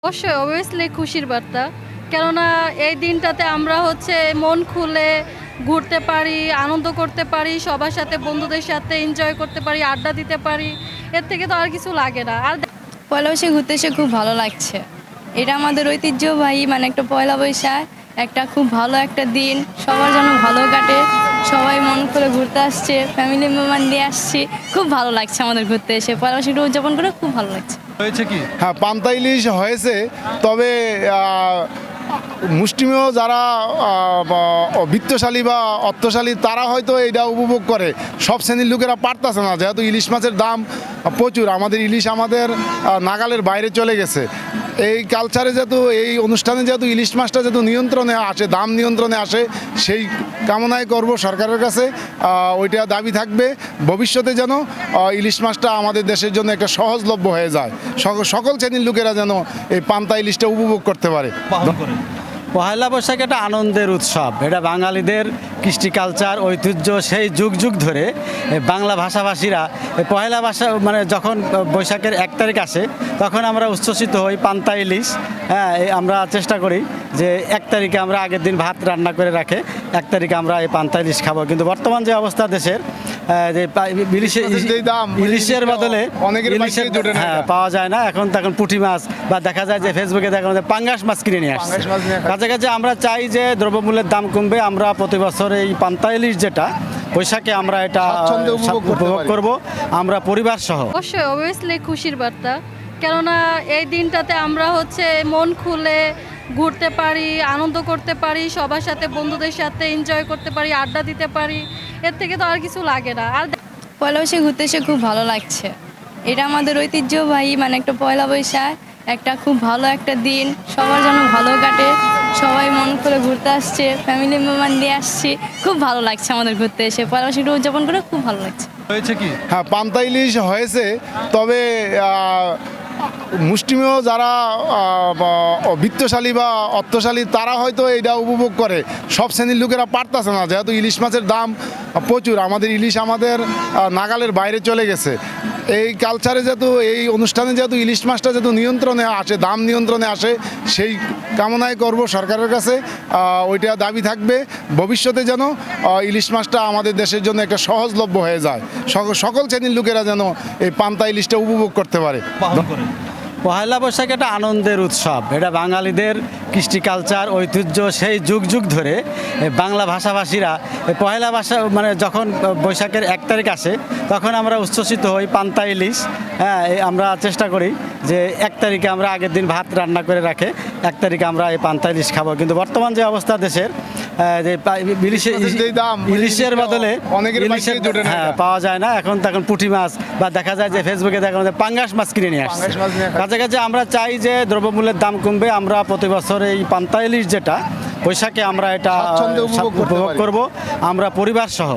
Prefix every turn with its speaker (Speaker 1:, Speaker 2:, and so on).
Speaker 1: অবশ্যই অবভিয়াসলি খুশির বার্তা। কেননা এই দিনটাতে আমরা মন খুলে ঘুরতে পারি, আনন্দ করতে পারি, সবার সাথে বন্ধুদের সাথে এনজয় করতে পারি, আড্ডা দিতে পারি। এর থেকে তো আর কিছু লাগে না। আর
Speaker 2: পয়লা বৈশাখ ঘুরতে এসে খুব ভালো লাগছে। এটা আমাদের ঐতিহ্যবাহী একটা পয়লা বৈশাখ, একটা খুব ভালো একটা দিন, সবার যেন ভালো কাটে। সবাই মন করে ঘুরতে আসছে, ফ্যামিলি মেম্বার নিয়ে আসছি, খুব ভালো লাগছে আমাদের ঘুরতে এসে। পয়লা বৈশাখটা উদযাপন করে খুব ভালো লাগছে।
Speaker 3: হয়েছে কি?
Speaker 4: হ্যাঁ, পান্তা ইলিশ হয়েছে, তবে মুষ্টিমেয় যারা বিত্তশালী বা অর্থশালী তারা হয়তো এটা উপভোগ করে। সব শ্রেণীর লোকেরা পারতেছে না, যেহেতু ইলিশ মাছের দাম প্রচুর। আমাদের ইলিশ আমাদের নাগালের বাইরে চলে গেছে। এই কালচারে যেহেতু এই অনুষ্ঠানে যেহেতু ইলিশ মাছটা যেহেতু নিয়ন্ত্রণে আসে, দাম নিয়ন্ত্রণে আসে, সেই কামনাই করব সরকারের কাছে। ওইটা দাবি থাকবে ভবিষ্যতে যেন ইলিশ মাছটা আমাদের দেশের জন্য একটা সহজলভ্য হয়ে যায়, সকল শ্রেণীর লোকেরা যেন এই পান্তা ইলিশটা উপভোগ করতে পারে।
Speaker 3: পালন করে।
Speaker 5: পয়লা বৈশাখ একটা আনন্দের উৎসব। এটা বাঙালিদের কৃষ্টি কালচার ঐতিহ্য। সেই যুগ যুগ ধরে বাংলা ভাষাভাষীরা পয়লা যখন বৈশাখের 1 তারিখ আসে তখন আমরা উচ্ছ্বসিত হই পান্তা ইলিশ। হ্যাঁ, আমরা চেষ্টা করি যে 1 তারিখে আমরা আগের দিন ভাত রান্না করে রাখে 1 তারিখে আমরা এই পান্তা ইলিশ খাবো। কিন্তু বর্তমান যে অবস্থা দেশের, যে ইলিশের বদলে পাওয়া যায় না, এখন তখন পুঁটি মাছ বা দেখা যায় যে ফেসবুকে দেখা যায় পাঙ্গাস মাছ কিনে নিয়ে আসছে। কাছাকাছি আমরা চাই যে দ্রব্যমূল্যের দাম কমবে। আমরা প্রতি বছর এই পান্তা ইলিশ যেটা বৈশাখে আমরা এটা উপভোগ করব আমরা পরিবার সহ।
Speaker 1: অবশ্যই অবভিয়াসলি খুশির বার্তা। কেননা এই দিনটাতে আমরা মন খুলে ঘুরতে পারি, আনন্দ করতে পারি, সবার সাথে বন্ধুদের সাথে এনজয় করতে পারি, আড্ডা দিতে পারি। এর থেকে তো আর কিছু লাগে না। আর
Speaker 2: পয়লা বৈশাখ ঘুরতে এসে খুব ভালো লাগছে। এটা আমাদের ঐতিহ্যবাহী একটা পয়লা বৈশাখ, একটা খুব ভালো একটা দিন, সবার যেন ভালো কাটে। সবাই মন করে ঘুরতে আসছে, ফ্যামিলি মেম্বার নিয়ে আসছি, খুব ভালো লাগছে আমাদের ঘুরতে এসে। পয়লা বৈশাখটা উদযাপন করে খুব ভালো লাগছে।
Speaker 3: হয়েছে কি?
Speaker 4: হ্যাঁ, পান্তা ইলিশ হয়েছে, তবে মুষ্টিমেয় যারা বিত্তশালী বা অর্থশালী তারা হয়তো এটা উপভোগ করে। সব শ্রেণীর লোকেরা পারতেছে না, যেহেতু ইলিশ মাছের দাম প্রচুর। আমাদের ইলিশ আমাদের নাগালের বাইরে চলে গেছে। এই কালচারে যেহেতু এই অনুষ্ঠানে যেহেতু ইলিশ মাছটা যেহেতু নিয়ন্ত্রণে আসে, দাম নিয়ন্ত্রণে আসে, সেই কামনাই করব সরকারের কাছে। ওইটা দাবি থাকবে ভবিষ্যতে যেন ইলিশ মাছটা আমাদের দেশের জন্য একটা সহজলভ্য হয়ে যায়, সকল শ্রেণীর লোকেরা যেন এই পান্তা ইলিশটা উপভোগ করতে পারে।
Speaker 3: পালন করে।
Speaker 5: পয়লা বৈশাখ একটা আনন্দের উৎসব। এটা বাঙালিদের কৃষ্টি কালচার ঐতিহ্য। সেই যুগ যুগ ধরে বাংলা ভাষাভাষীরা পয়লা যখন বৈশাখের 1 তারিখ আসে তখন আমরা উচ্ছ্বসিত হই পান্তা ইলিশ। হ্যাঁ, আমরা চেষ্টা করি যে 1 তারিখে আমরা আগের দিন ভাত রান্না করে রাখে 1 তারিখে আমরা এই পান্তা ইলিশ খাবো। কিন্তু বর্তমান যে অবস্থা দেশের, যে ইলিশের বদলে পাওয়া যায় না, এখন তখন পুঁটি মাছ বা দেখা যায় যে ফেসবুকে দেখা যায় পাঙ্গাস মাছ কিনে নিয়ে আসছে। কাছাকাছি আমরা চাই যে দ্রব্যমূল্যের দাম কমবে। আমরা প্রতি বছর এই পান্তা ইলিশ যেটা বৈশাখে আমরা এটা উপভোগ করব আমরা পরিবার সহ।